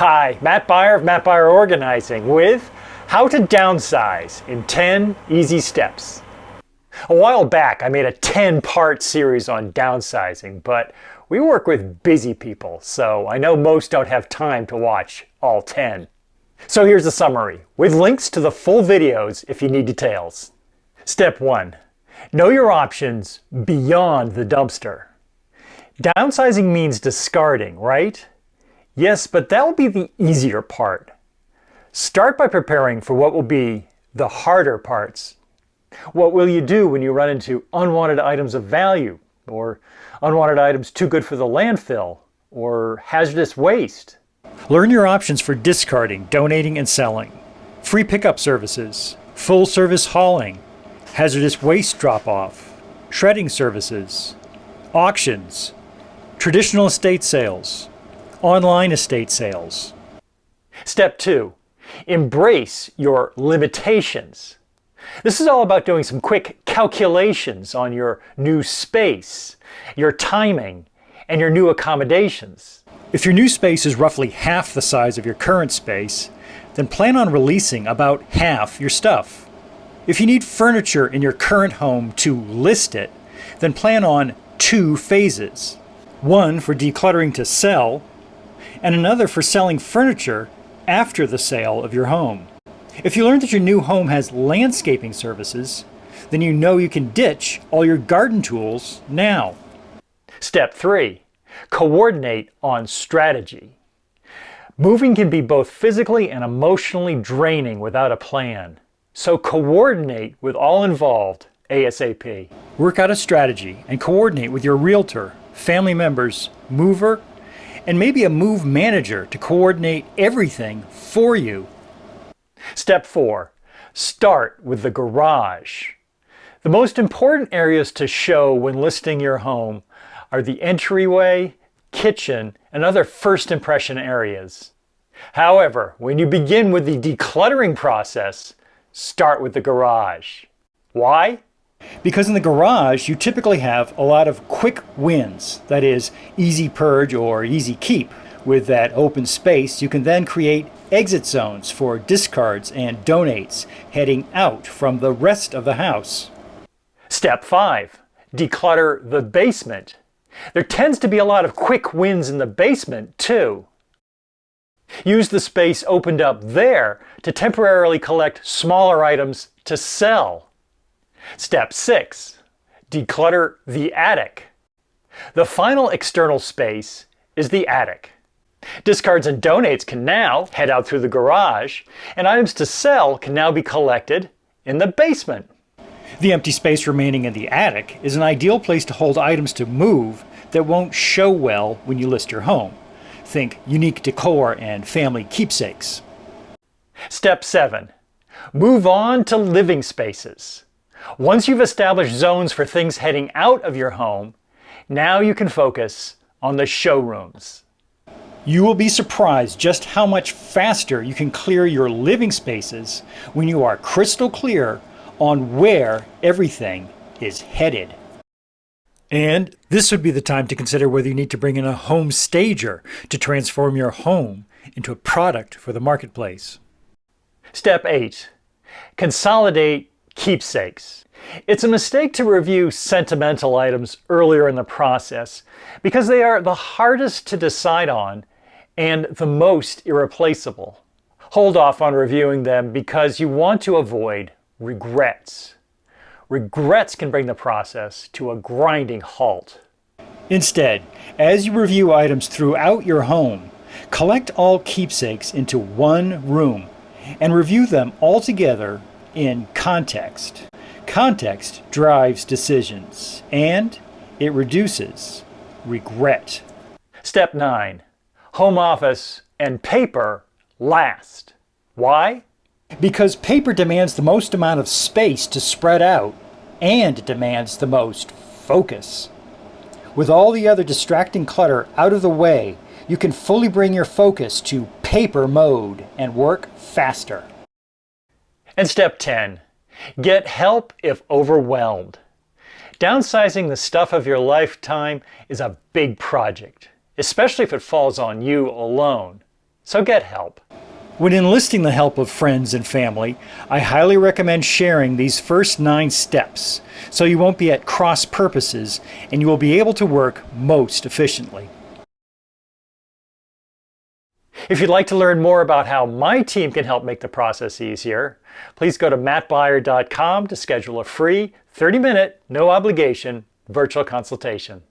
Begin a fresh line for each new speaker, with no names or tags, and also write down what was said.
Hi, Matt Beyer of Matt Beyer Organizing with How to Downsize in 10 Easy Steps. A while back I made a 10-part series on downsizing, but we work with busy people, so I know most don't have time to watch all 10. So here's a summary, with links to the full videos if you need details. Step 1. Know your options beyond the dumpster. Downsizing means discarding, right? Yes, but that will be the easier part. Start by preparing for what will be the harder parts. What will you do when you run into unwanted items of value, or unwanted items too good for the landfill, or hazardous waste? Learn your options for discarding, donating, and selling. Free pickup services, full service hauling, hazardous waste drop-off, shredding services, auctions, traditional estate sales, online estate sales. Step 2. Embrace your limitations. This is all about doing some quick calculations on your new space, your timing, and your new accommodations. If your new space is roughly half the size of your current space, then plan on releasing about half your stuff. If you need furniture in your current home to list it, then plan on 2 phases. One for decluttering to sell, and another for selling furniture after the sale of your home. If you learn that your new home has landscaping services, then you know you can ditch all your garden tools now. Step 3. Coordinate on strategy. Moving can be both physically and emotionally draining without a plan. So coordinate with all involved ASAP. Work out a strategy and coordinate with your realtor, family members, mover, and maybe a move manager to coordinate everything for you. Step 4. Start with the garage. The most important areas to show when listing your home are the entryway, kitchen, and other first impression areas. However, when you begin with the decluttering process, start with the garage. Why? Because in the garage, you typically have a lot of quick wins, that is, easy purge or easy keep. With that open space, you can then create exit zones for discards and donates heading out from the rest of the house. Step 5. Declutter the basement. There tends to be a lot of quick wins in the basement, too. Use the space opened up there to temporarily collect smaller items to sell. Step 6. Declutter the attic. The final external space is the attic. Discards and donates can now head out through the garage, and items to sell can now be collected in the basement. The empty space remaining in the attic is an ideal place to hold items to move that won't show well when you list your home. Think unique decor and family keepsakes. Step 7. Move on to living spaces. Once you've established zones for things heading out of your home, now you can focus on the showrooms. You will be surprised just how much faster you can clear your living spaces when you are crystal clear on where everything is headed. And this would be the time to consider whether you need to bring in a home stager to transform your home into a product for the marketplace. Step 8. Consolidate keepsakes. It's a mistake to review sentimental items earlier in the process because they are the hardest to decide on and the most irreplaceable. Hold off on reviewing them because you want to avoid regrets. Regrets can bring the process to a grinding halt. Instead, as you review items throughout your home, collect all keepsakes into one room and review them all together in context. Context drives decisions, and it reduces regret. Step 9. Home office and paper last. Why? Because paper demands the most amount of space to spread out, and it demands the most focus. With all the other distracting clutter out of the way, you can fully bring your focus to paper mode and work faster. And step 10. Get help if overwhelmed. Downsizing the stuff of your lifetime is a big project, especially if it falls on you alone. So get help.
When enlisting the help of friends and family, I highly recommend sharing these first 9 steps so you won't be at cross purposes and you will be able to work most efficiently.
If you'd like to learn more about how my team can help make the process easier, please go to mattbeyer.com to schedule a free 30-minute, no obligation virtual consultation.